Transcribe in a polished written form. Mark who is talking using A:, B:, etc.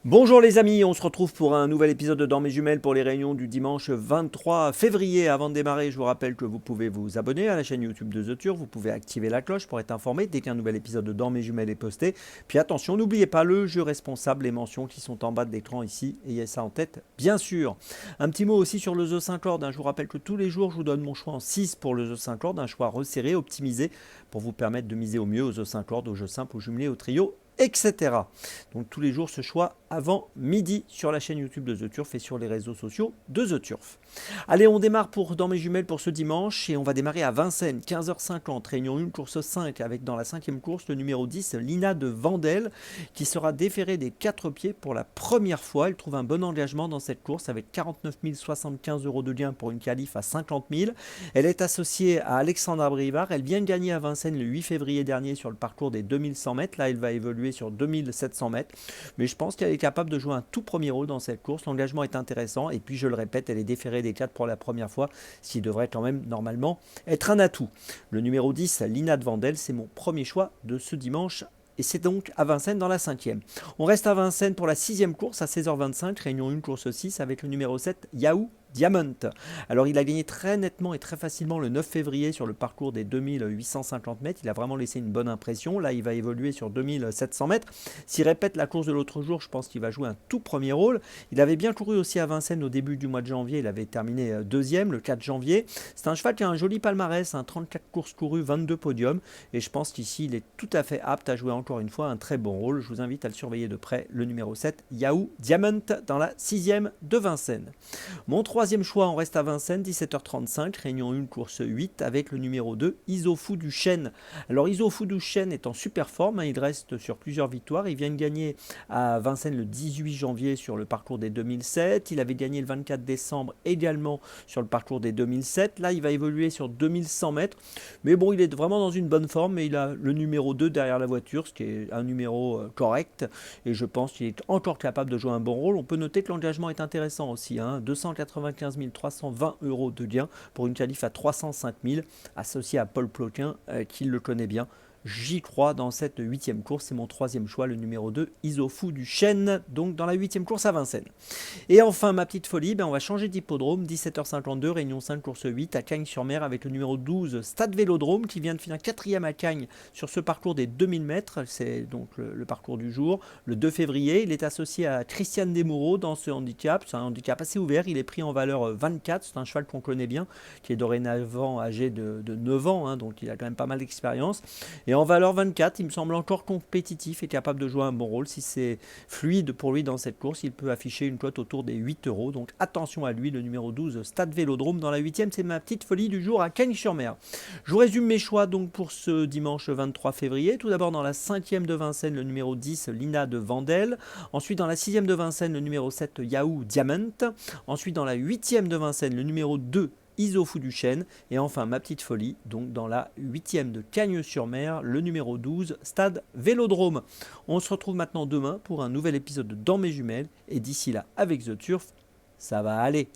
A: Bonjour les amis, on se retrouve pour un nouvel épisode de Dans mes jumelles pour les réunions du dimanche 23 février. Avant de démarrer, je vous rappelle que vous pouvez vous abonner à la chaîne YouTube de The Turf, vous pouvez activer la cloche pour être informé dès qu'un nouvel épisode de Dans mes jumelles est posté. Puis attention, n'oubliez pas le jeu responsable, les mentions qui sont en bas de l'écran ici, ayez ça en tête bien sûr. Un petit mot aussi sur le The 5 Lord, je vous rappelle que tous les jours je vous donne mon choix en 6 pour le The 5 Lord, un choix resserré, optimisé pour vous permettre de miser au mieux au The 5 Lord, au jeu simple, au jumelé, au trio, etc. Donc tous les jours ce choix avant midi sur la chaîne YouTube de The Turf et sur les réseaux sociaux de The Turf. Allez, on démarre dans mes jumelles pour ce dimanche et on va démarrer à Vincennes, 15h50, réunion 1, course 5 avec dans la cinquième course le numéro 10, Lina de Vandel, qui sera déférée des 4 pieds pour la première fois. Elle trouve un bon engagement dans cette course avec 49 075 € de gain pour une qualif à 50 000. Elle est associée à Alexandra Brivard. Elle vient de gagner à Vincennes le 8 février dernier sur le parcours des 2100 mètres. Là, elle va évoluer sur 2700 mètres. Mais je pense qu'elle est capable de jouer un tout premier rôle dans cette course. L'engagement est intéressant. Et puis, je le répète, elle est déférée des 4 pour la première fois, ce qui devrait quand même normalement être un atout. Le numéro 10, Lina de Vandel, c'est mon premier choix de ce dimanche. Et c'est donc à Vincennes dans la cinquième. On reste à Vincennes pour la sixième course à 16h25, réunion 1, course 6 avec le numéro 7, Yahoo Diamond. Alors il a gagné très nettement et très facilement le 9 février sur le parcours des 2850 mètres. Il a vraiment laissé une bonne impression. Là il va évoluer sur 2700 mètres. S'il répète la course de l'autre jour, je pense qu'il va jouer un tout premier rôle. Il avait bien couru aussi à Vincennes au début du mois de janvier. Il avait terminé deuxième le 4 janvier. C'est un cheval qui a un joli palmarès, 34 courses courues, 22 podiums. Et je pense qu'ici il est tout à fait apte à jouer encore une fois un très bon rôle. Je vous invite à le surveiller de près. Le numéro 7, Yahoo Diamond dans la sixième de Vincennes. Mon troisième choix, on reste à Vincennes, 17h35, réunion 1, course 8, avec le numéro 2, Isofou du Chêne. Alors Isofou du Chêne est en super forme, il reste sur plusieurs victoires. Il vient de gagner à Vincennes le 18 janvier sur le parcours des 2007. Il avait gagné le 24 décembre également sur le parcours des 2007. Là, il va évoluer sur 2100 mètres. Mais bon, il est vraiment dans une bonne forme, mais il a le numéro 2 derrière la voiture, ce qui est un numéro correct. Et je pense qu'il est encore capable de jouer un bon rôle. On peut noter que l'engagement est intéressant aussi, 295 320 € de gain pour une qualif à 305 000, associé à Paul Ploquin, qui le connaît bien. J'y crois dans cette huitième course, c'est mon troisième choix, le numéro 2, Isofou du Chêne, donc dans la huitième course à Vincennes. Et enfin, ma petite folie, on va changer d'hippodrome, 17h52, réunion 5, course 8, à Cagnes-sur-Mer, avec le numéro 12, Stade Vélodrome, qui vient de finir quatrième à Cagnes sur ce parcours des 2000 mètres, c'est donc le parcours du jour, le 2 février. Il est associé à Christian Desmoureaux dans ce handicap, c'est un handicap assez ouvert, il est pris en valeur 24, c'est un cheval qu'on connaît bien, qui est dorénavant âgé de 9 ans, donc il a quand même pas mal d'expérience. Et en valeur 24, il me semble encore compétitif et capable de jouer un bon rôle. Si c'est fluide pour lui dans cette course, il peut afficher une cote autour des 8 €. Donc attention à lui, le numéro 12, Stade Vélodrome. Dans la 8e, c'est ma petite folie du jour à Cagnes-sur-Mer. Je vous résume mes choix donc pour ce dimanche 23 février. Tout d'abord dans la 5e de Vincennes, le numéro 10, Lina de Vandel. Ensuite dans la 6e de Vincennes, le numéro 7, Yahoo Diamond. Ensuite dans la 8e de Vincennes, le numéro 2, Isofou du Chêne. Et enfin ma petite folie, donc dans la 8e de Cagnes-sur-Mer, le numéro 12, Stade Vélodrome. On se retrouve maintenant demain pour un nouvel épisode de Dans mes jumelles. Et d'ici là, avec The Turf, ça va aller.